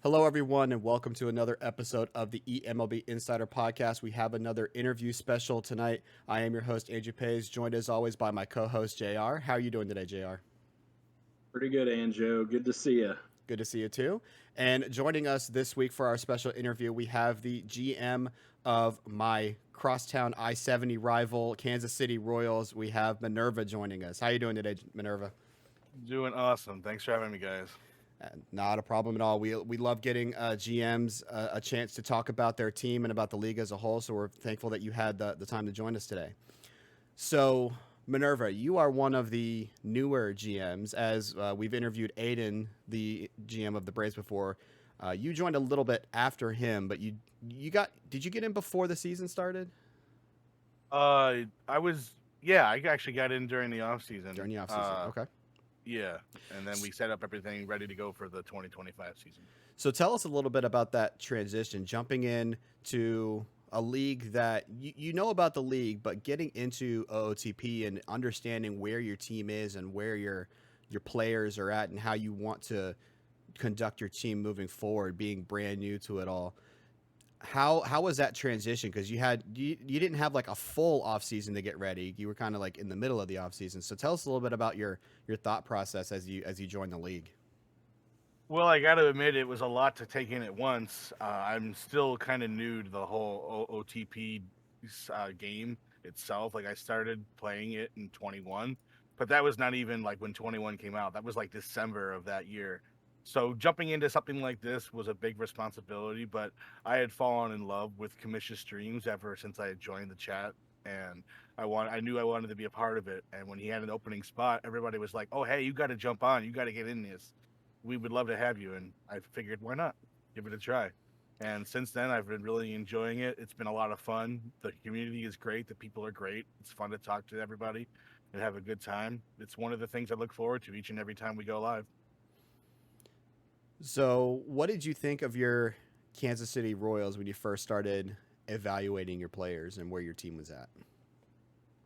Hello, everyone, and welcome to another episode of the eMLB Insider Podcast. We have another interview special tonight. I am your host, AnjouPays, joined as always by my co-host, JR. How are you doing today, JR? Pretty good, Anjo. Good to see you. Good to see you too. And joining us this week for our special interview, we have the GM of my crosstown I-70 rival, Kansas City Royals. We have Minerva joining us. How are you doing today, Minerva? Doing awesome. Thanks for having me, guys. Not a problem at all. We love getting GMs a chance to talk about their team and about the league as a whole. So we're thankful that you had the time to join us today. So Minerva, you are one of the newer GMs. As we've interviewed Aiden, the GM of the Braves, before. You joined a little bit after him, but did you get in before the season started? I was yeah, I actually got in during the off season. During the off season, okay. Yeah, and then we set up everything ready to go for the 2025 season. So tell us a little bit about that transition, jumping in to a league that you know about the league, but getting into OOTP and understanding where your team is and where your players are at and how you want to conduct your team moving forward, being brand new to it all. How was that transition? Because you didn't have like a full off season to get ready. You were kind of like in the middle of the off season. So tell us a little bit about your thought process as you joined the league. Well, I got to admit, it was a lot to take in at once. I'm still kind of new to the whole OOTP game itself. Like, I started playing it in 21, but that was not even like when 21 came out. That was like December of that year. So jumping into something like this was a big responsibility, but I had fallen in love with commission streams ever since I had joined the chat, and I knew I wanted to be a part of it. And when he had an opening spot, everybody was like, "Oh, hey, you got to jump on. You got to get in this. We would love to have you." And I figured, why not? Give it a try. And since then, I've been really enjoying it. It's been a lot of fun. The community is great. The people are great. It's fun to talk to everybody and have a good time. It's one of the things I look forward to each and every time we go live. So, what did you think of your Kansas City Royals when you first started evaluating your players and where your team was at?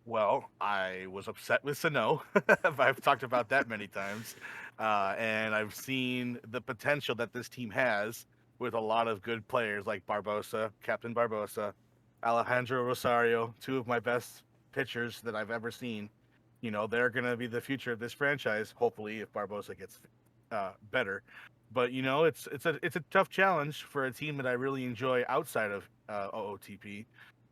Well, I was upset with Sano. I've talked about that many times. And I've seen the potential that this team has with a lot of good players like Barbosa, Captain Barbosa, Alejandro Rosario, two of my best pitchers that I've ever seen. You know, they're going to be the future of this franchise, hopefully, if Barbosa gets better. But you know, it's a tough challenge for a team that I really enjoy outside of OOTP,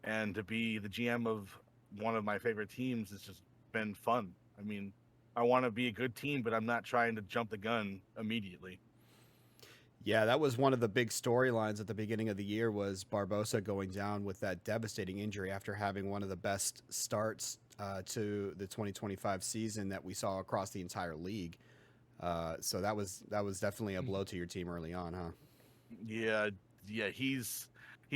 and to be the GM of one of my favorite teams has just been fun. I mean, I want to be a good team, but I'm not trying to jump the gun immediately. Yeah, that was one of the big storylines at the beginning of the year was Barbosa going down with that devastating injury after having one of the best starts to the 2025 season that we saw across the entire league. So that was definitely a blow to your team early on, huh? Yeah, yeah, he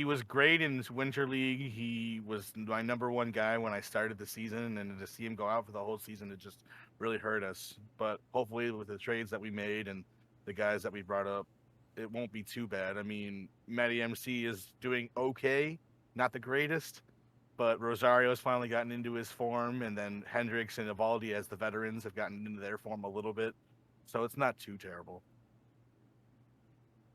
was great in this winter league. He was my number one guy when I started the season, and to see him go out for the whole season, it just really hurt us. But hopefully, with the trades that we made and the guys that we brought up, it won't be too bad. I mean, Matty MC is doing okay, not the greatest, but Rosario's finally gotten into his form, and then Hendricks and Evaldi as the veterans have gotten into their form a little bit, so it's not too terrible.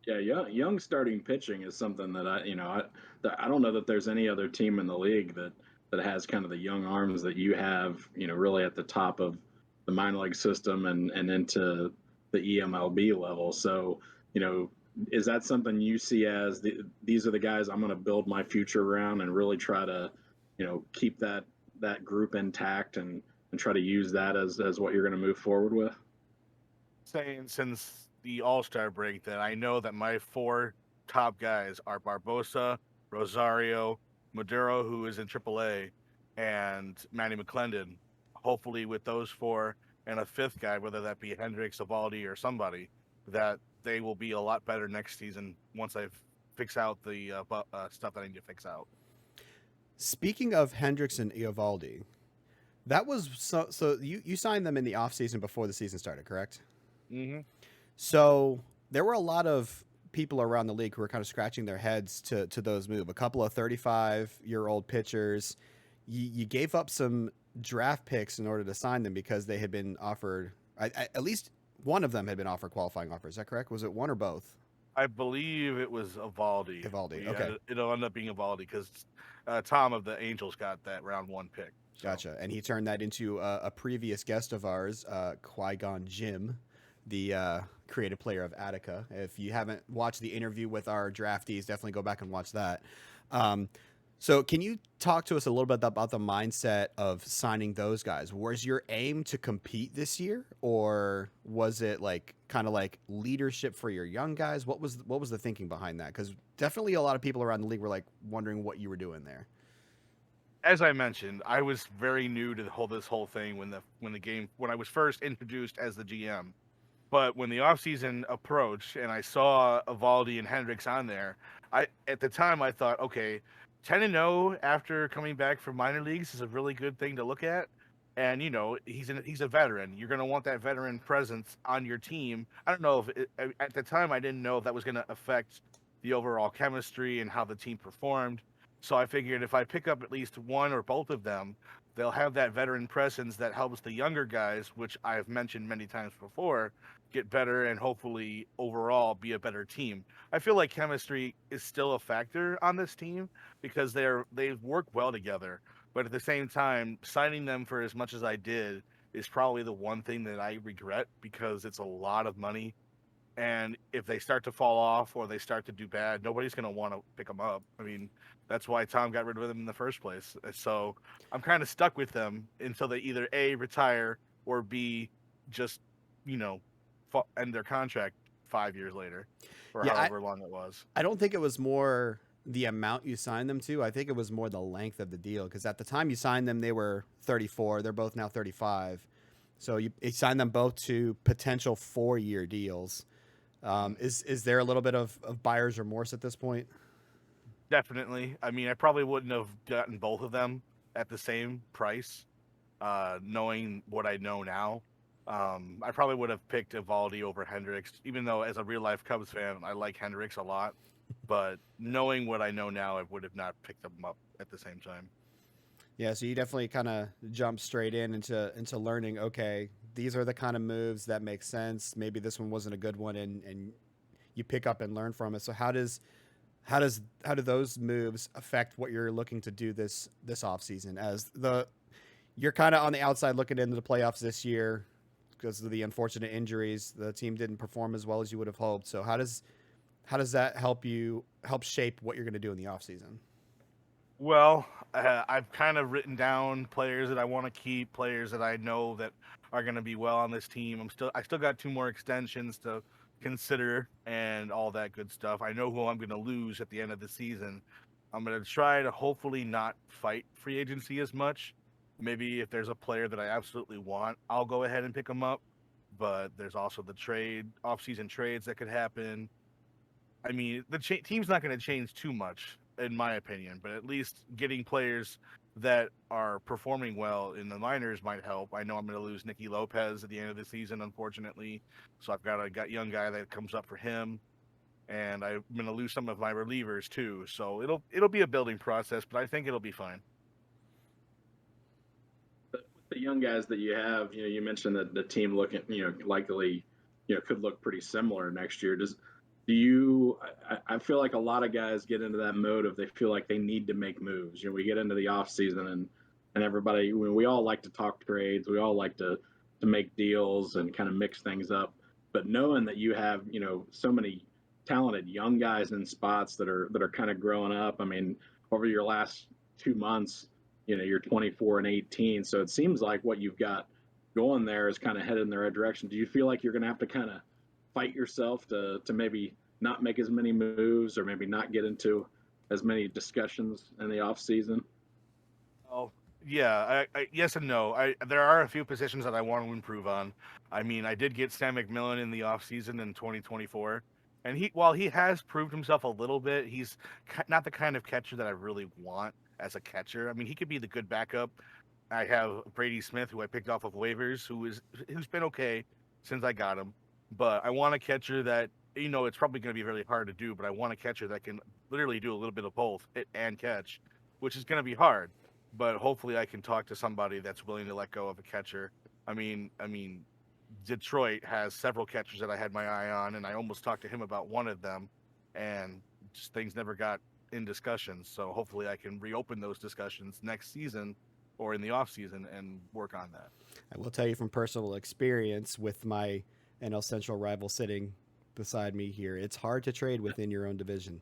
Yeah, young starting pitching is something that I don't know that there's any other team in the league that has kind of the young arms that you have. Really at the top of the minor league system and into the eMLB level. So, is that something you see as these are the guys I'm going to build my future around and really try to, keep that group intact and try to use that as what you're going to move forward with? Saying since the All Star break that I know that my four top guys are Barbosa, Rosario, Maduro, who is in AAA, and Manny McClendon. Hopefully, with those four and a fifth guy, whether that be Hendricks, Evaldi, or somebody, that they will be a lot better next season once I fix out the stuff that I need to fix out. Speaking of Hendricks and Eovaldi, that was so you signed them in the offseason before the season started, correct? Mm-hmm. So there were a lot of people around the league who were kind of scratching their heads to those moves. A couple of 35-year-old pitchers. You gave up some draft picks in order to sign them because they had been offered, at least one of them had been offered qualifying offers. Is that correct? Was it one or both? I believe it was Evaldi. Evaldi. Okay. It'll end up being Evaldi because Tom of the Angels got that round 1 pick. So. Gotcha. And he turned that into a previous guest of ours, Qui-Gon Jinn, the creative player of Attica. If you haven't watched the interview with our draftees, definitely go back and watch that. So can you talk to us a little bit about the mindset of signing those guys? Was your aim to compete this year, or was it like kind of like leadership for your young guys? What was the thinking behind that? Because definitely a lot of people around the league were like wondering what you were doing there. As I mentioned, I was very new to this whole thing when I was first introduced as the GM. But when the offseason approached and I saw Evaldi and Hendricks on there, at the time I thought, okay, 10-0 after coming back from minor leagues is a really good thing to look at. And he's a veteran. You're going to want that veteran presence on your team. I don't know at the time I didn't know if that was going to affect the overall chemistry and how the team performed. So I figured if I pick up at least one or both of them, they'll have that veteran presence that helps the younger guys, which I've mentioned many times before, get better and hopefully overall be a better team. I feel like chemistry is still a factor on this team because they work well together. But at the same time, signing them for as much as I did is probably the one thing that I regret because it's a lot of money. And if they start to fall off or they start to do bad, nobody's going to want to pick them up. I mean, that's why Tom got rid of them in the first place. So I'm kind of stuck with them until they either A, retire, or B, just, end their contract 5 years later or however long it was. I don't think it was more the amount you signed them to. I think it was more the length of the deal because at the time you signed them, they were 34. They're both now 35. So you signed them both to potential 4-year deals. Is there a little bit of buyer's remorse at this point? Definitely. I mean, I probably wouldn't have gotten both of them at the same price, knowing what I know now. I probably would have picked Evaldi over Hendricks, even though as a real life Cubs fan, I like Hendricks a lot. But knowing what I know now, I would have not picked them up at the same time. Yeah, so you definitely kind of jump straight into learning, okay, these are the kind of moves that make sense. Maybe this one wasn't a good one and you pick up and learn from it. So how do those moves affect what you're looking to do this offseason as you're kind of on the outside looking into the playoffs this year because of the unfortunate injuries. The team didn't perform as well as you would have hoped. So how does that help shape what you're going to do in the offseason? Well, I've kind of written down players that I want to keep, players that I know that are going to be well on this team. I still got 2 more extensions to consider and all that good stuff. I know who I'm going to lose at the end of the season. I'm going to try to hopefully not fight free agency as much. Maybe if there's a player that I absolutely want, I'll go ahead and pick them up. But there's also the off-season trades that could happen. I mean, the team's not going to change too much, in my opinion, but at least getting players that are performing well in the minors might help. I know I'm going to lose Nicky Lopez at the end of the season, unfortunately. So I've got a young guy that comes up for him, and I'm going to lose some of my relievers too. So it'll be a building process, but I think it'll be fine. But with the young guys that you have, you mentioned that the team looking, likely, could look pretty similar next year. I feel like a lot of guys get into that mode of they feel like they need to make moves. We get into the off season and everybody, we all like to talk trades. We all like to make deals and kind of mix things up. But knowing that you have, so many talented young guys in spots that are kind of growing up. I mean, over your last 2 months, you're 24 and 18. So it seems like what you've got going there is kind of headed in the right direction. Do you feel like you're going to have to kind of fight yourself to maybe not make as many moves or maybe not get into as many discussions in the off season? Oh, yeah. Yes and no. There are a few positions that I want to improve on. I mean, I did get Sam McMillan in the offseason in 2024. And while he has proved himself a little bit, he's not the kind of catcher that I really want as a catcher. I mean, he could be the good backup. I have Brady Smith, who I picked off of waivers, who's been okay since I got him. But I want a catcher that, it's probably going to be really hard to do, but I want a catcher that can literally do a little bit of both, hit and catch, which is going to be hard. But hopefully I can talk to somebody that's willing to let go of a catcher. I mean, Detroit has several catchers that I had my eye on, and I almost talked to him about one of them, and just things never got in discussions. So hopefully I can reopen those discussions next season or in the off season and work on that. I will tell you from personal experience with my NL Central rival sitting beside me here, it's hard to trade within your own division.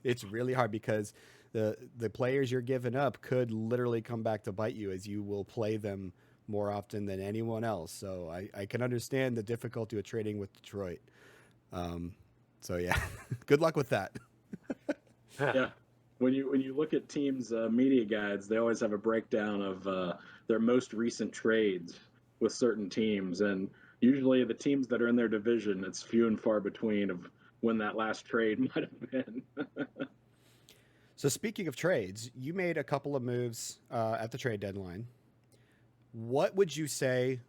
It's really hard because the players you're giving up could literally come back to bite you, as you will play them more often than anyone else. So I can understand the difficulty of trading with Detroit. So yeah, good luck with that. Yeah. When you look at teams' media guides, they always have a breakdown of their most recent trades with certain teams, and usually the teams that are in their division, it's few and far between of when that last trade might have been. So speaking of trades, you made a couple of moves at the trade deadline. What would you say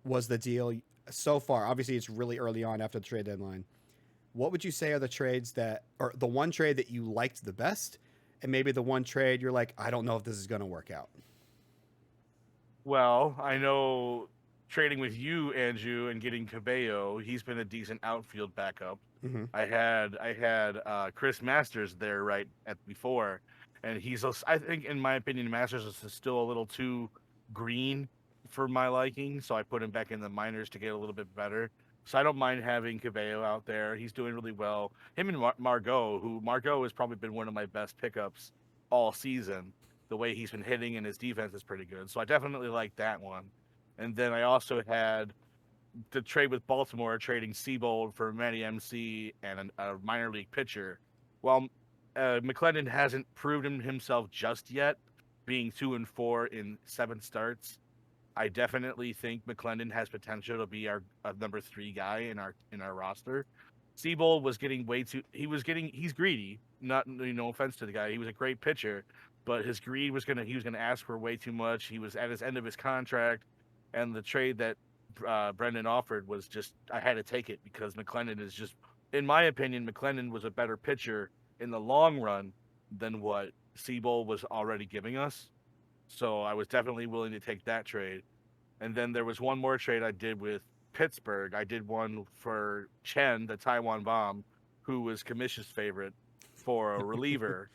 was the deal so far? Obviously, it's really early on after the trade deadline. What would you say are the trades that, or the one trade that you liked the best, and maybe the one trade you're like, I don't know if this is going to work out? Well, I know trading with you, Anju, and getting Cabello, he's been a decent outfield backup. Mm-hmm. I had Chris Masters there right at before, and I think in my opinion Masters is still a little too green for my liking, so I put him back in the minors to get a little bit better. So I don't mind having Cabello out there. He's doing really well. Him and Margot has probably been one of my best pickups all season. The way he's been hitting and his defense is pretty good. So I definitely like that one. And then I also had the trade with Baltimore, trading Seabold for Manny MC and a minor league pitcher. While McClendon hasn't proven himself just yet, being 2-4 in 7 starts, I definitely think McClendon has potential to be our number 3 guy in our roster. Seabold was getting he's greedy. Not, no offense to the guy, he was a great pitcher, but his greed he was gonna ask for way too much. He was at his end of his contract, and the trade that Brendan offered was just, I had to take it because McClendon is just, in my opinion, McClendon was a better pitcher in the long run than what Seabold was already giving us. So I was definitely willing to take that trade. And then there was one more trade I did with Pittsburgh. I did one for Chen, the Taiwan Bomb, who was Commission's favorite, for a reliever.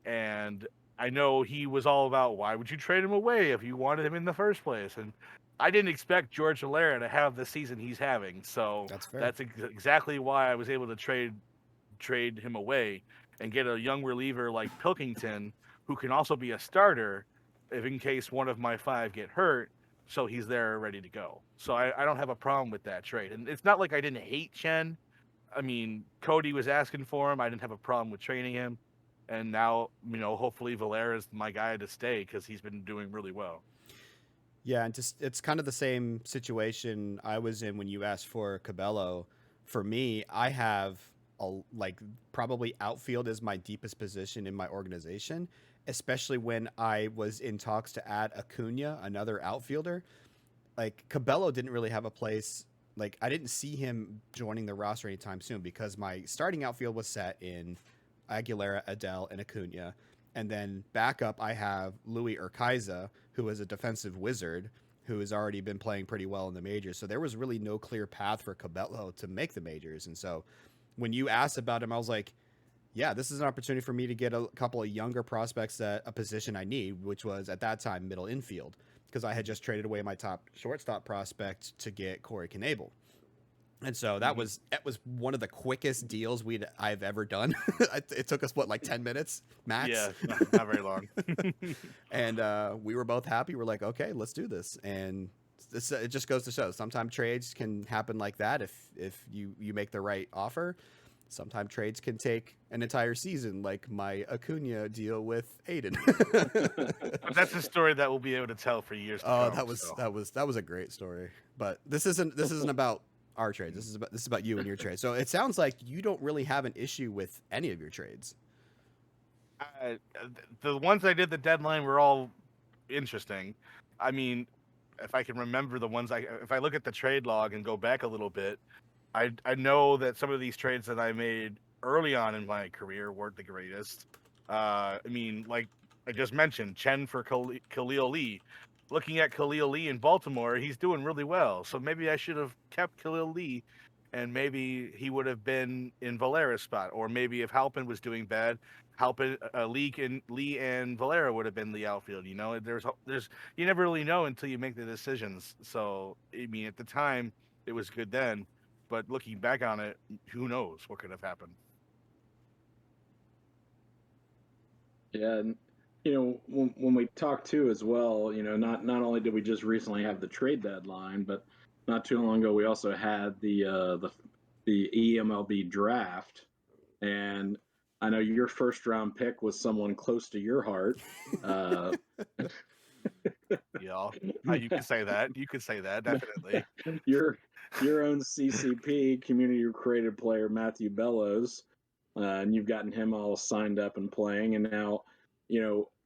And I know he was all about, why would you trade him away if you wanted him in the first place? And I didn't expect George Valera to have the season he's having. So that's exactly why I was able to trade him away and get a young reliever like Pilkington, who can also be a starter if in case one of my 5 get hurt. So he's there ready to go. So I don't have a problem with that trade. And it's not like I didn't hate Chen. I mean, Cody was asking for him. I didn't have a problem with trading him. And now, hopefully Valera's my guy to stay because he's been doing really well. Yeah, and it's kind of the same situation I was in when you asked for Cabello. For me, I have probably outfield is my deepest position in my organization, especially when I was in talks to add Acuna, another outfielder. Like, Cabello didn't really have a place. Like, I didn't see him joining the roster anytime soon because my starting outfield was set in Aguilera, Adele, and Acuna. And then backup, I have Louis Urquiza, who is a defensive wizard who has already been playing pretty well in the majors. So there was really no clear path for Cabello to make the majors. And so when you asked about him, I was like, yeah, this is an opportunity for me to get a couple of younger prospects at a position I need, which was at that time middle infield, because I had just traded away my top shortstop prospect to get Corey Knebel. And so that was one of the quickest deals I've ever done. It took us 10 minutes max. Yeah, not very long. And we were both happy. We're like, okay, let's do this. And it just goes to show sometimes trades can happen like that if you make the right offer. Sometimes trades can take an entire season, like my Acuna deal with Aiden. But that's a story that we'll be able to tell for years to come. That was a great story. But this isn't about our trades. This is about you and your trade. So it sounds like you don't really have an issue with any of your trades. The ones I did the deadline were all interesting. I mean, if I can remember the ones if I look at the trade log and go back a little bit, I know that some of these trades that I made early on in my career weren't the greatest. I mean, like I just mentioned, Chen for Khalil Lee. looking at Khalil Lee in Baltimore, he's doing really well. So maybe I should have kept Khalil Lee, and maybe he would have been in Valera's spot. Or maybe if Halpin was doing bad, Lee and Valera would have been the outfield. You know, there's you never really know until you make the decisions. So I mean, at the time, it was good then, but looking back on it, who knows what could have happened. Yeah, and when we talk too as well, not only did we just recently have the trade deadline, but not too long ago we also had the eMLB draft, and I know your first round pick was someone close to your heart. Yeah, you could say that. You could say that definitely. your own CCP, community created player Matthew Bellows, and you've gotten him all signed up and playing. And now,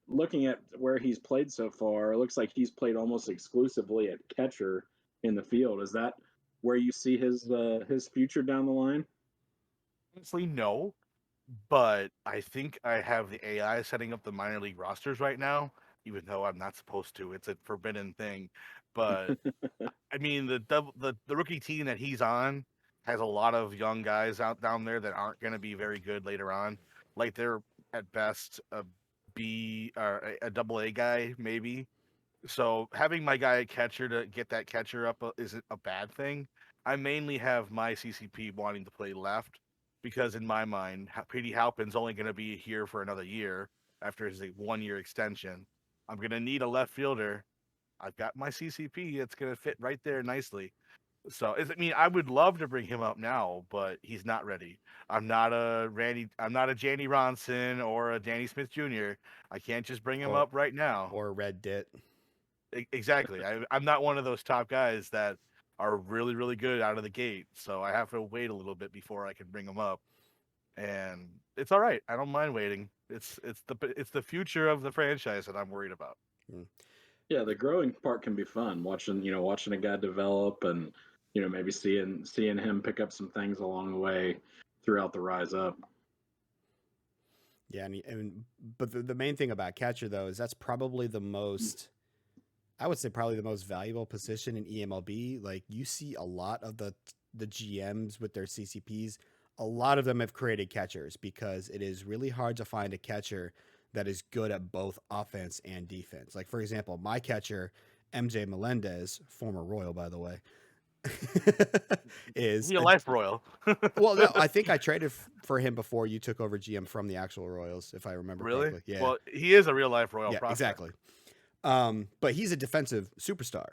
looking at where he's played so far, it looks like he's played almost exclusively at catcher in the field. Is that where you see his future down the line? Honestly, no. But I think I have the AI setting up the minor league rosters right now, even though I'm not supposed to. It's a forbidden thing. But I mean, the rookie team that he's on has a lot of young guys out down there that aren't going to be very good later on. Like they're at best a B or a double A guy maybe. So having my guy at catcher to get that catcher up isn't a bad thing. I mainly have my CCP wanting to play left because in my mind, Petey Halpin's only going to be here for another year after his 1-year extension. I'm going to need a left fielder. I've got my CCP. It's going to fit right there nicely. So, I mean, I would love to bring him up now, but he's not ready. I'm not a Janny Ronson or a Danny Smith Jr. I can't just bring him up right now. Or Red Dit. Exactly. I'm not one of those top guys that are really, really good out of the gate. So I have to wait a little bit before I can bring them up. And it's all right. I don't mind waiting. It's the future of the franchise that I'm worried about. Yeah, the growing part can be fun. Watching a guy develop, and maybe seeing him pick up some things along the way throughout the rise up. Yeah, but the main thing about catcher though is that's probably the most, I would say probably the most valuable position in eMLB. Like you see a lot of the GMs with their CCPs, a lot of them have created catchers because it is really hard to find a catcher that is good at both offense and defense. Like for example, my catcher, MJ Melendez, former Royal by the way, is Real life Royal. well, no, I think I traded for him before you took over GM from the actual Royals, if I remember Really? correctly. Yeah. Well, he is a real life Royal Yeah, prospect. exactly. But he's a defensive superstar,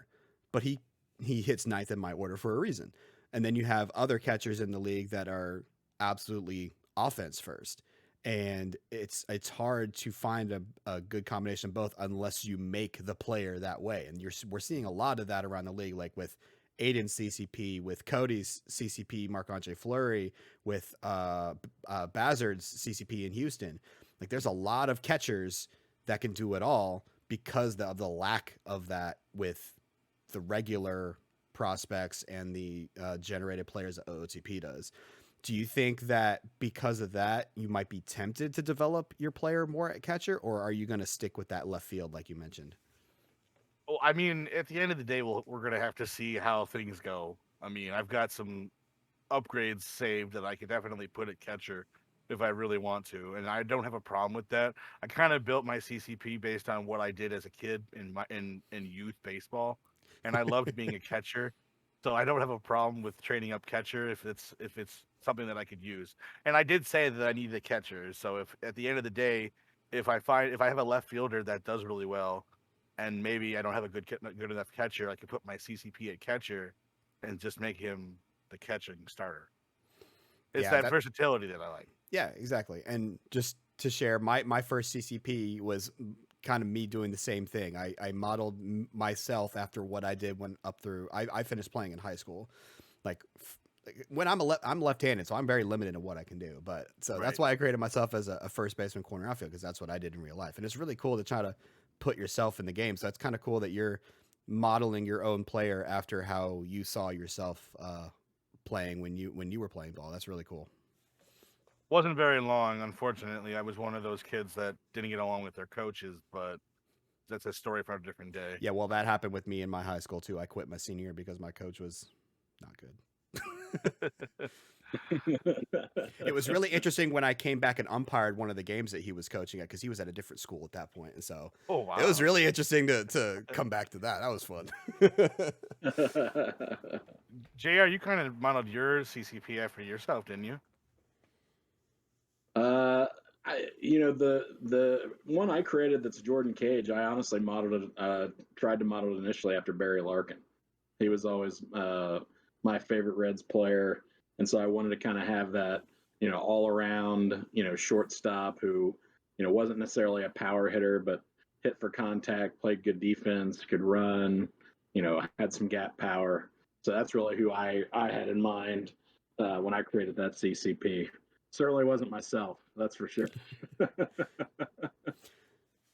but he hits ninth in my order for a reason. And then you have other catchers in the league that are absolutely offense first. And it's hard to find a good combination of both unless you make the player that way. And we're seeing a lot of that around the league, like with Aiden's CCP, with Cody's CCP, Marc-Andre Fleury, with Bazard's CCP in Houston. Like there's a lot of catchers that can do it all because of the lack of that with the regular prospects and the generated players that OOTP does. Do you think that because of that, you might be tempted to develop your player more at catcher, or are you going to stick with that left field like you mentioned? Well, I mean, at the end of the day, we're going to have to see how things go. I mean, I've got some upgrades saved that I could definitely put at catcher if I really want to, and I don't have a problem with that. I kind of built my CCP based on what I did as a kid in youth baseball, and I loved being a catcher. So I don't have a problem with training up catcher if it's something that I could use. And I did say that I needed a catcher. So if at the end of the day, if I have a left fielder that does really well, and maybe I don't have a good enough catcher, I could put my CCP at catcher and just make him the catching starter. It's that versatility that I like. Yeah, exactly. And just to share, my first CCP was kind of me doing the same thing. I modeled myself after what I did when I finished playing in high school. Like when I'm left-handed, so I'm very limited in what I can do. But so that's why I created myself as a first baseman, corner outfield, because that's what I did in real life. And it's really cool to try to put yourself in the game. So it's kind of cool that you're modeling your own player after how you saw yourself playing when you were playing ball. That's really cool. Wasn't very long, unfortunately. I was one of those kids that didn't get along with their coaches, but that's a story for a different day. Yeah, well, that happened with me in my high school too. I quit my senior year because my coach was not good. It was really interesting when I came back and umpired one of the games that he was coaching at, because he was at a different school at that point, and so Oh wow! it was really interesting to come back to that. That was fun. JR, you kind of modeled your CCP after yourself, didn't you? The one I created that's Jordan Cage, I honestly modeled it, tried to model it initially after Barry Larkin. He was always my favorite Reds player, and so I wanted to kind of have that, all around, shortstop who, wasn't necessarily a power hitter, but hit for contact, played good defense, could run, had some gap power. So that's really who I had in mind when I created that CCP. Certainly wasn't myself, that's for sure.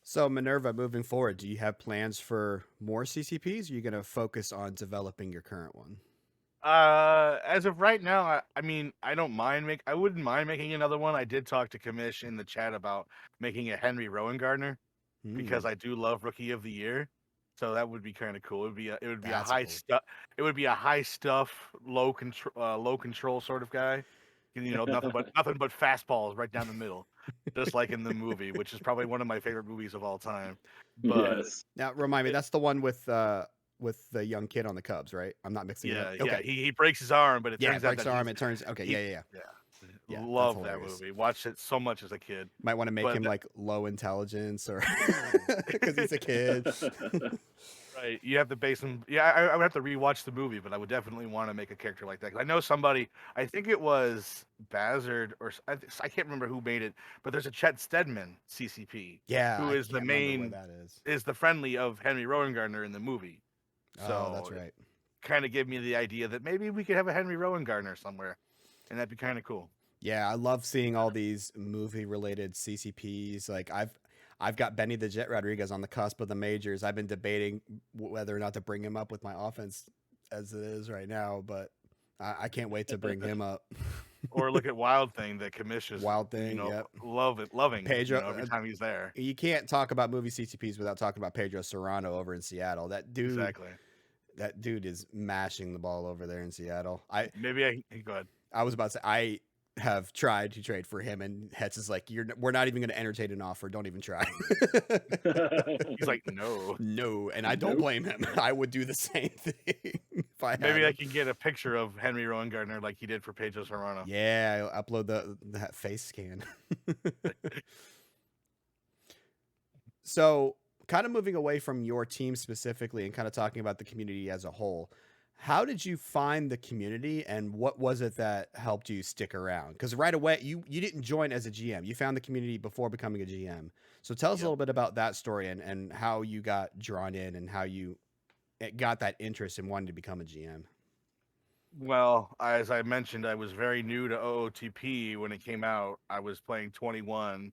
So Minerva, moving forward, do you have plans for more CCPs? Or are you going to focus on developing your current one? As of right now, I mean, I wouldn't mind making another one. I did talk to Commish in the chat about making a Henry Rowan because I do love Rookie of the Year. So that would be kind of cool. It would be a high stuff, low control sort of guy. Nothing but fastballs right down the middle, just like in the movie, which is probably one of my favorite movies of all time. But Yes. Now, remind me, that's the one with the young kid on the Cubs, right? I'm not mixing it up. yeah, Okay. he breaks his arm, but it turns out breaks that arm. It turns. Okay. he- Yeah. Yeah, that's love that hilarious. movie. Watched it so much as a kid. Might want to make But him like low intelligence, or because he's a kid. Right, you have to base him. Yeah, I would have to rewatch the movie, but I would definitely want to make a character like that. 'Cause I know somebody. I think it was Bazard, or I can't remember who made it, but there's a Chet Stedman CCP. Yeah, who I is the can't remember main? what that is. Is the friendly of Henry Rowan in the movie. So that's right. Kind of gave me the idea that maybe we could have a Henry Rowan somewhere, and that'd be kind of cool. Yeah, I love seeing all these movie-related CCPs. Like I've got Benny the Jet Rodriguez on the cusp of the majors. I've been debating whether or not to bring him up with my offense as it is right now, but I can't wait to bring him up. Or look at Wild Thing that Commission's Wild Thing, yep. loving Pedro, every time he's there. You can't talk about movie CCPs without talking about Pedro Serrano over in Seattle. That dude, Exactly. That dude is mashing the ball over there in Seattle. Go ahead. I was about to say I have tried to trade for him, and Hetz is like, we're not even going to entertain an offer. Don't even try. He's like, no, and I don't blame him. I would do the same thing if I had Maybe I him. can get a picture of Henry Rowan like he did for Pedro Serrano. Yeah, I'll upload that face scan. So, kind of moving away from your team specifically and kind of talking about the community as a whole, how did you find the community, and what was it that helped you stick around? Because right away, you didn't join as a GM. You found the community before becoming a GM. So tell us a little bit about that story and how you got drawn in and how you got that interest in wanting to become a GM. Well, as I mentioned, I was very new to OOTP when it came out. I was playing 21,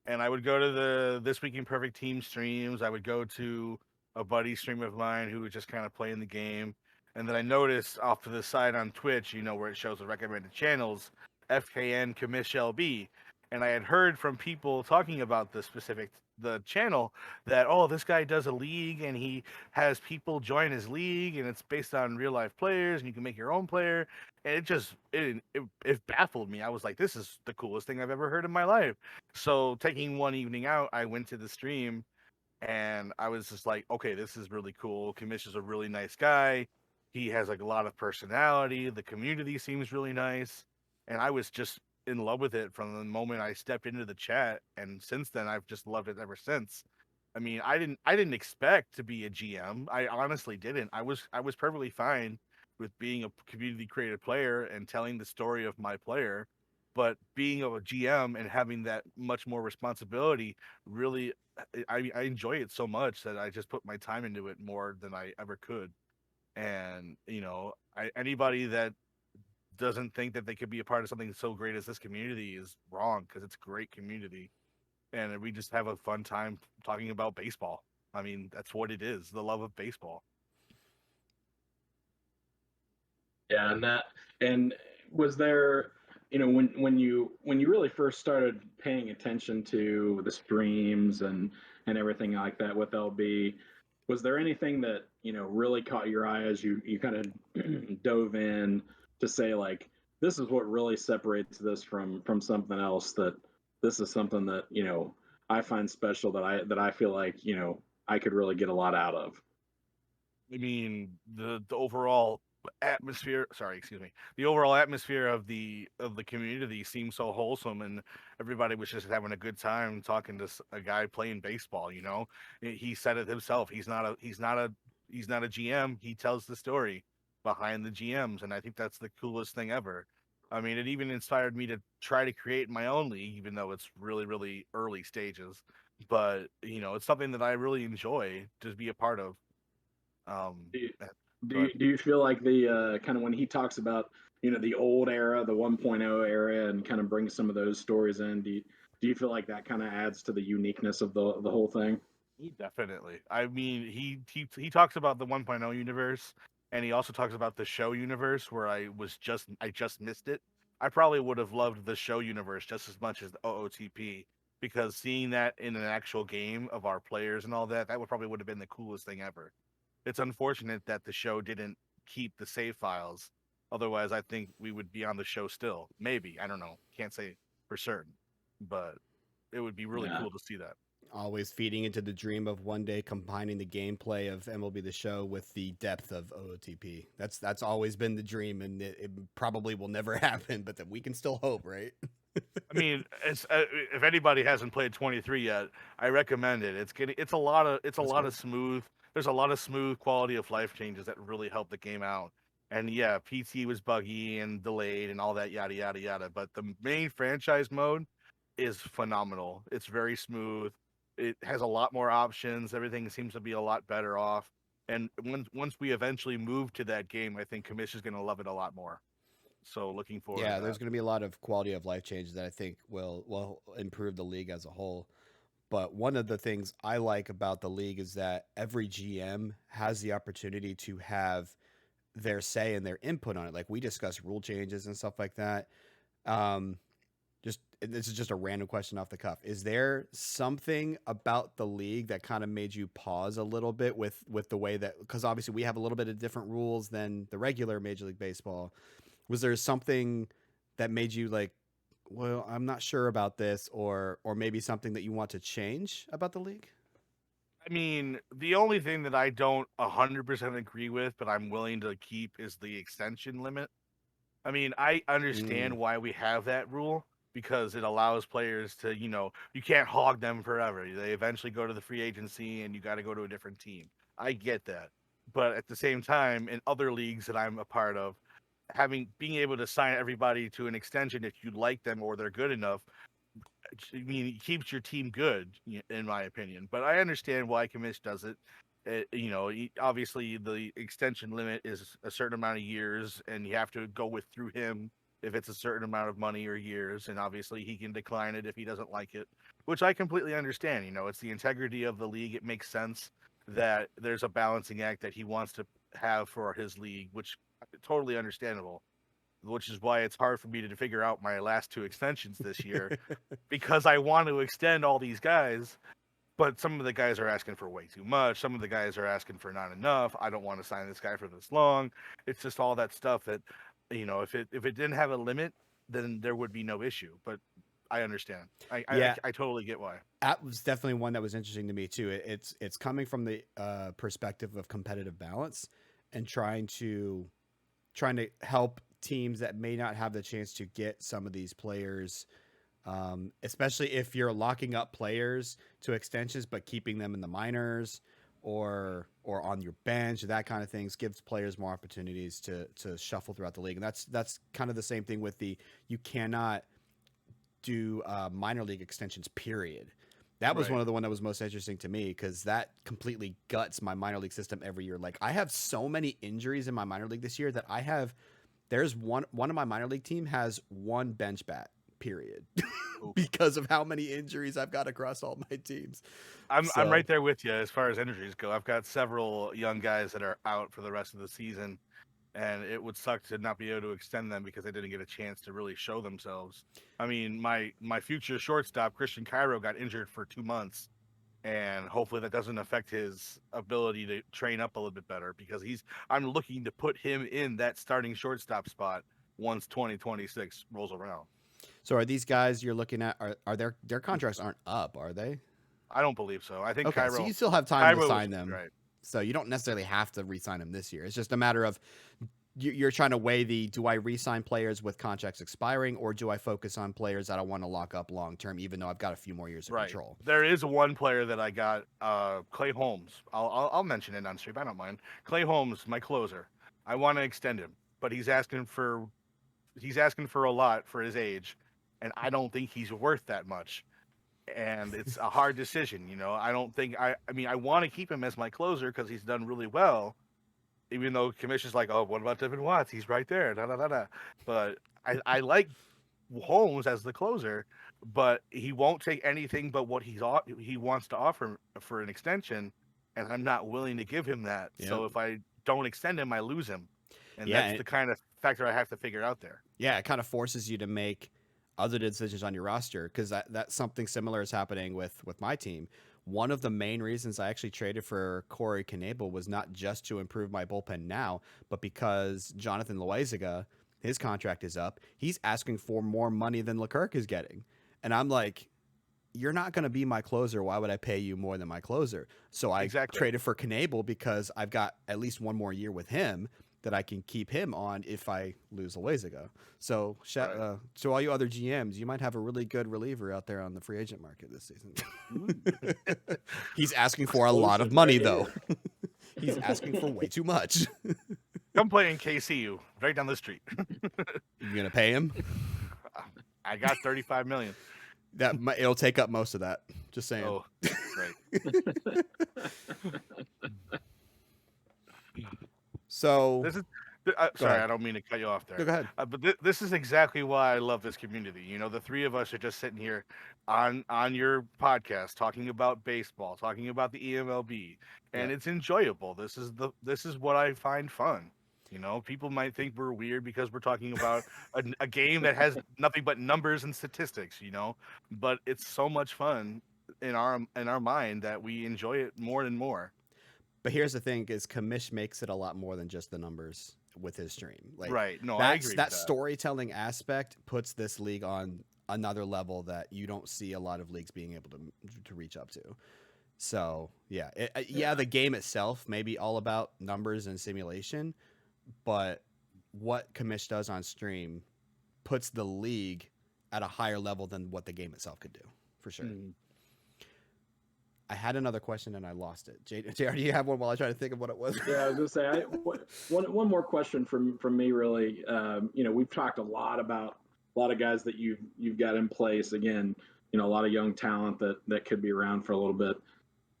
and I would go to the This Week in Perfect Team streams. I would go to a buddy stream of mine who was just kind of playing the game. And then I noticed off to the side on Twitch, where it shows the recommended channels, FKN Commish LB. And I had heard from people talking about the channel that, oh, this guy does a league and he has people join his league and it's based on real life players and you can make your own player. And it baffled me. I was like, this is the coolest thing I've ever heard in my life. So taking one evening out, I went to the stream and I was just like, okay, this is really cool. Commish is a really nice guy. He has like a lot of personality. The community seems really nice. And I was just in love with it from the moment I stepped into the chat. And since then, I've just loved it ever since. I mean, I didn't expect to be a GM. I honestly didn't. I was perfectly fine with being a community created player and telling the story of my player. But being a GM and having that much more responsibility, really, I enjoy it so much that I just put my time into it more than I ever could. And anybody that doesn't think that they could be a part of something so great as this community is wrong, because it's a great community and we just have a fun time talking about baseball. I mean, that's what it is, the love of baseball. Yeah, and was there, when you really first started paying attention to the streams and and everything like that with LB. Was there anything that really caught your eye as you kind of dove in to say like this is what really separates this from something else, that this is something that I find special, that I feel like I could really get a lot out of? I mean, the overall atmosphere. Sorry, excuse me. The overall atmosphere of the community seemed so wholesome, and everybody was just having a good time talking to a guy playing baseball. He said it himself. He's not a GM. He tells the story behind the GMs, and I think that's the coolest thing ever. I mean, it even inspired me to try to create my own league, even though it's really, really early stages. But it's something that I really enjoy to be a part of. Do you, Uh, do Go you, ahead. do you feel like the kind of when he talks about the old era, the 1.0 era, and kind of brings some of those stories in? Do you feel like that kind of adds to the uniqueness of the whole thing? Definitely. I mean, he talks about the 1.0 universe, and he also talks about the show universe where I just missed it. I probably would have loved the show universe just as much as the OOTP, because seeing that in an actual game of our players and all that, that would have been the coolest thing ever. It's unfortunate that the show didn't keep the save files. Otherwise, I think we would be on the show still. Maybe. I don't know. Can't say for certain. But it would be really Yeah. cool to see that. Always feeding into the dream of one day combining the gameplay of MLB The Show with the depth of OOTP. That's always been the dream, and it probably will never happen, but that we can still hope, right? I mean, if anybody hasn't played 23 yet, I recommend it. It's a lot of smooth. There's a lot of smooth quality of life changes that really help the game out. And yeah, PT was buggy and delayed and all that yada yada yada. But the main franchise mode is phenomenal. It's very smooth. It has a lot more options. Everything seems to be a lot better off. And once we eventually move to that game, I think Commission's going to love it a lot more. So looking forward to Yeah, that. there's going to be a lot of quality of life changes that I think will improve the league as a whole. But one of the things I like about the league is that every GM has the opportunity to have their say and their input on it. Like we discuss rule changes and stuff like that. Um, just this is just a random question off the cuff. Is there something about the league that kind of made you pause a little bit with the way that, because obviously we have a little bit of different rules than the regular Major League Baseball. Was there something that made you like, well, I'm not sure about this, or maybe something that you want to change about the league? I mean, the only thing that I don't 100% agree with, but I'm willing to keep is the extension limit. I mean, I Mm, understand why we have that rule because it allows players to, you can't hog them forever. They eventually go to the free agency and you got to go to a different team. I get that. But at the same time, in other leagues that I'm a part of, being able to sign everybody to an extension if you like them or they're good enough, I mean, it keeps your team good, in my opinion. But I understand why Commish does it. Obviously the extension limit is a certain amount of years, and you have to go through him if it's a certain amount of money or years. And obviously he can decline it if he doesn't like it, which I completely understand. It's the integrity of the league. It makes sense that there's a balancing act that he wants to have for his league, which totally understandable. Which is why it's hard for me to figure out my last two extensions this year because I want to extend all these guys, but some of the guys are asking for way too much. Some of the guys are asking for not enough. I don't want to sign this guy for this long. It's just all that stuff that, if it didn't have a limit, then there would be no issue. But I understand. I yeah, I totally get why. that was definitely one that was interesting to me too. It's coming from the perspective of competitive balance and trying to help teams that may not have the chance to get some of these players, especially if you're locking up players to extensions but keeping them in the minors or on your bench, that kind of things gives players more opportunities to shuffle throughout the league. And that's kind of the same thing with the you cannot do minor league extensions. Period. That was Right. one of the one that was most interesting to me because that completely guts my minor league system every year. Like I have so many injuries in my minor league this year that I have. There's one of my minor league team has one bench bat. Period, Oof. because of how many injuries I've got across all my teams. I'm So right there with you as far as injuries go. I've got several young guys that are out for the rest of the season, and it would suck to not be able to extend them because they didn't get a chance to really show themselves. I mean, my future shortstop Christian Cairo got injured for 2 months, and hopefully that doesn't affect his ability to train up a little bit better, because I'm looking to put him in that starting shortstop spot once 2026 rolls around. So are these guys you're looking at, are their contracts aren't up, are they? I don't believe so. I think Okay, so you Cairo still have time to Cairo was sign them. right. So you don't necessarily have to re-sign them this year. It's just a matter of you're trying to weigh do I re-sign players with contracts expiring, or do I focus on players that I want to lock up long term, even though I've got a few more years of Right. control. There is one player that I got, Clay Holmes. I'll mention it on stream. I don't mind. Clay Holmes, my closer. I want to extend him, but he's asking for a lot for his age, and I don't think he's worth that much. And it's a hard decision, you know. I don't think I mean I want to keep him as my closer because he's done really well. Even though commission's like, oh, what about Devin Watts? He's right there. Da da da da. But I like Holmes as the closer, but he won't take anything but what he wants to offer for an extension, and I'm not willing to give him that. Yep. So if I don't extend him, I lose him, and Yeah, that's the kind of factor I have to figure out there. Yeah, it kind of forces you to make other decisions on your roster, because that's something similar is happening with my team. One of the main reasons I actually traded for Corey Knebel was not just to improve my bullpen now, but because Jonathan Loaizaga, his contract is up. He's asking for more money than Leclerc is getting. And I'm like, you're not going to be my closer. Why would I pay you more than my closer? So I traded for Knebel because I've got at least one more year with him that I can keep him on if I lose Loaizaga. So to all you other GMs, you might have a really good reliever out there on the free agent market this season. He's asking for a lot of money, though. He's asking for way too much. Come play in KCU, right down the street. You gonna pay him? I got $35 million. It'll take up most of that. Just saying. Oh, great. So this is sorry, I don't mean to cut you off there. No, go ahead. But this is exactly why I love this community. You know, the three of us are just sitting here on your podcast talking about baseball, talking about the eMLB, and it's enjoyable. This is what I find fun. You know, people might think we're weird because we're talking about a game that has nothing but numbers and statistics, you know, but it's so much fun in our mind that we enjoy it more and more. But here's the thing: is Kamish makes it a lot more than just the numbers with his stream. Like, right? No, I agree. That storytelling aspect puts this league on another level that you don't see a lot of leagues being able to reach up to. So yeah, the game itself may be all about numbers and simulation, but what Kamish does on stream puts the league at a higher level than what the game itself could do, for sure. I had another question and I lost it. JR, do you have one while I try to think of what it was? Yeah, I was gonna say one more question from me, really. You know, we've talked a lot about a lot of guys that you've got in place. Again, you know, a lot of young talent that could be around for a little bit.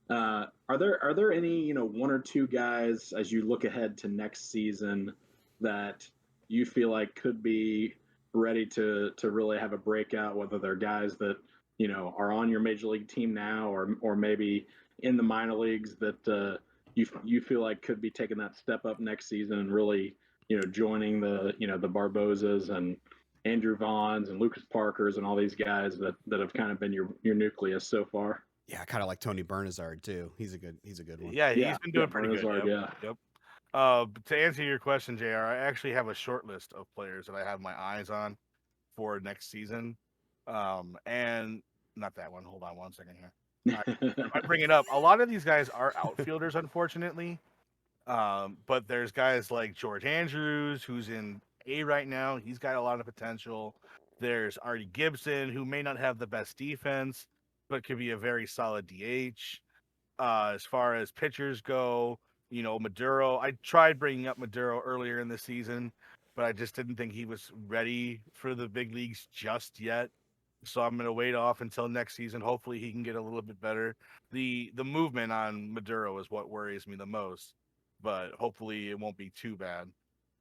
Are there any, you know, one or two guys as you look ahead to next season that you feel like could be ready to really have a breakout, whether they're guys that, you know, are on your major league team now, or maybe in the minor leagues that you feel like could be taking that step up next season and really, you know, joining the Barbosas and Andrew Vaughns and Lucas Parkers and all these guys that have kind of been your nucleus so far? Yeah, kind of like Tony Bernazard too. He's a good one. Yeah, he's been doing pretty Bernazard, good. Yep. To answer your question, JR, I actually have a short list of players that I have my eyes on for next season. And not that one. Hold on one second here. I bring it up. A lot of these guys are outfielders, unfortunately. But there's guys like George Andrews, who's in A right now. He's got a lot of potential. There's Artie Gibson, who may not have the best defense, but could be a very solid DH. As far as pitchers go, you know, Maduro. I tried bringing up Maduro earlier in the season, but I just didn't think he was ready for the big leagues just yet. So I'm going to wait off until next season. Hopefully he can get a little bit better. The movement on Maduro is what worries me the most, but hopefully it won't be too bad.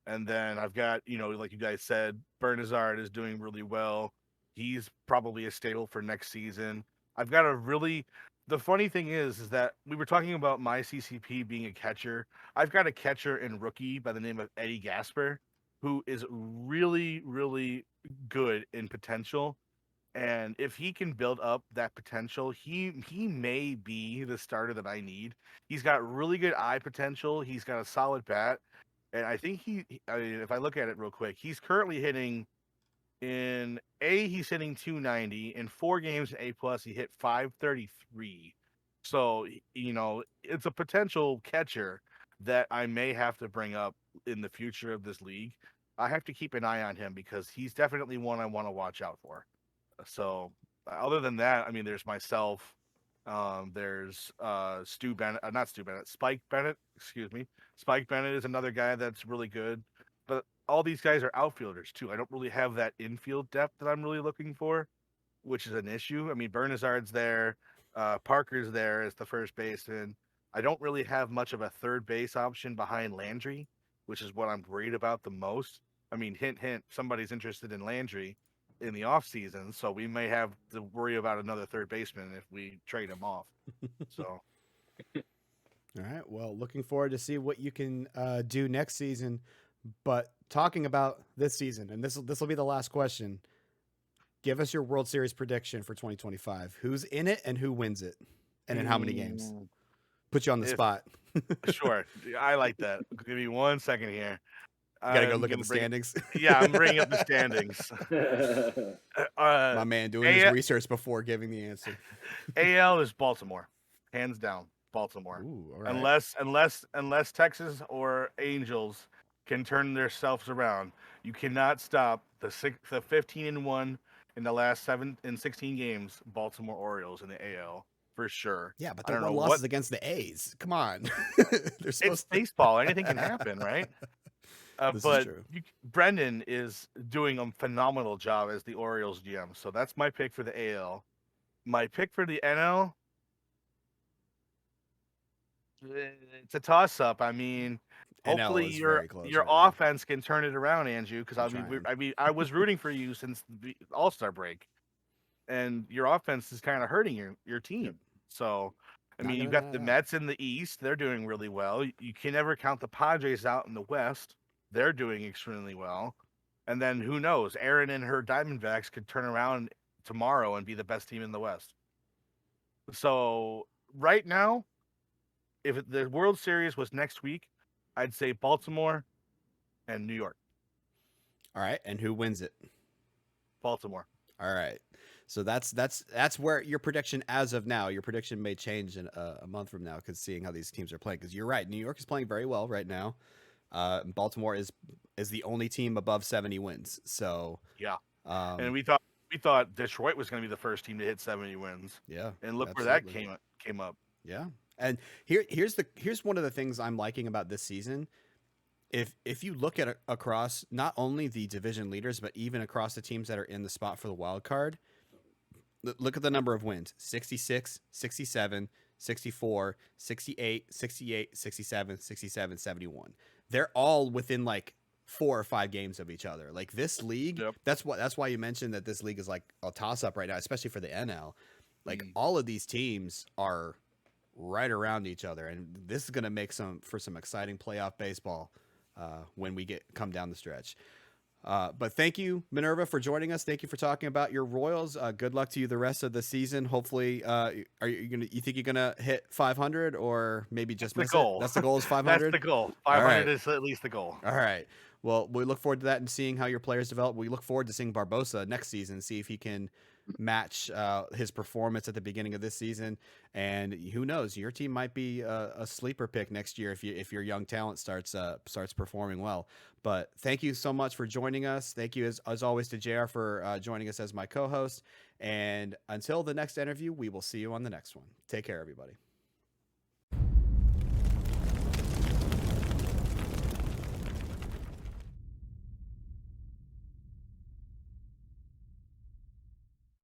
And then I've got, you know, like you guys said, Bernazard is doing really well. He's probably a staple for next season. I've got the funny thing is that we were talking about my CCP being a catcher. I've got a catcher and rookie by the name of Eddie Gasper, who is really, really good in potential. And if he can build up that potential, he may be the starter that I need. He's got really good eye potential. He's got a solid bat, and I think I mean, if I look at it real quick, he's currently hitting in A. He's hitting 290 in 4 games in A plus. He hit 533. So it's a potential catcher that I may have to bring up in the future of this league. I have to keep an eye on him because he's definitely one I want to watch out for. So other than that, I mean, there's myself. There's Stu Bennett, not Stu Bennett, Spike Bennett. Excuse me. Spike Bennett is another guy that's really good. But all these guys are outfielders too. I don't really have that infield depth that I'm really looking for, which is an issue. I mean, Bernazard's there, Parker's there as the first baseman. I don't really have much of a third base option behind Landry, which is what I'm worried about the most. I mean, hint, hint, somebody's interested in Landry in the off season, so we may have to worry about another third baseman if we trade him off. So, all right. Well, looking forward to see what you can do next season. But talking about this season, and this will be the last question. Give us your World Series prediction for 2025. Who's in it and who wins it, and in how many games? Put you on the spot. Sure, I like that. Give me 1 second here. You gotta go look at the standings. Yeah, I'm bringing up the standings. My man doing his research before giving the answer. AL is Baltimore, hands down. Baltimore. Ooh, all right. Unless Texas or Angels can turn themselves around, you cannot stop the 15-1 in the last 16 games. Baltimore Orioles in the AL. For sure. Yeah, but their one loss is against the A's. Come on. It's baseball. Anything can happen, right? But Brendan is doing a phenomenal job as the Orioles GM. So that's my pick for the AL. My pick for the NL, it's a toss-up. I mean, hopefully your offense can turn it around, Anju, because I was rooting for you since the All-Star break, and your offense is kind of hurting your team. Yep. So, I mean, you've got the Mets in the East. They're doing really well. You can never count the Padres out in the West. They're doing extremely well. And then who knows? Aaron and her Diamondbacks could turn around tomorrow and be the best team in the West. So right now, if the World Series was next week, I'd say Baltimore and New York. All right. And who wins it? Baltimore. All right. So that's where your prediction as of now, your prediction may change in a month from now because seeing how these teams are playing. Because you're right. New York is playing very well right now. Baltimore is the only team above 70 wins. So yeah, and we thought Detroit was going to be the first team to hit 70 wins. Yeah, and look absolutely. Where that came up. Yeah, and here's one of the things I'm liking about this season. If you look at across not only the division leaders but even across the teams that are in the spot for the wild card, look at the number of wins: 66, 67, 64, 68, 68, 67, 67, 71. They're all within like 4 or 5 games of each other. Like this league, yep. That's why you mentioned that this league is like a toss up right now, especially for the NL. Like all of these teams are right around each other, and this is going to make for some exciting playoff baseball when we come down the stretch. But thank you, Minerva, for joining us. Thank you for talking about your Royals. Good luck to you the rest of the season. Hopefully, you think you're gonna hit 500 or maybe just miss it? That's the goal is 500. That's the goal. 500 is at least the goal. All right. Well, we look forward to that and seeing how your players develop. We look forward to seeing Barbosa next season, see if he can match his performance at the beginning of this season. And who knows, your team might be a sleeper pick next year if your young talent starts performing well. But thank you so much for joining us. Thank you as always to JR for joining us as my co-host. And until the next interview, we will see you on the next one. Take care, everybody.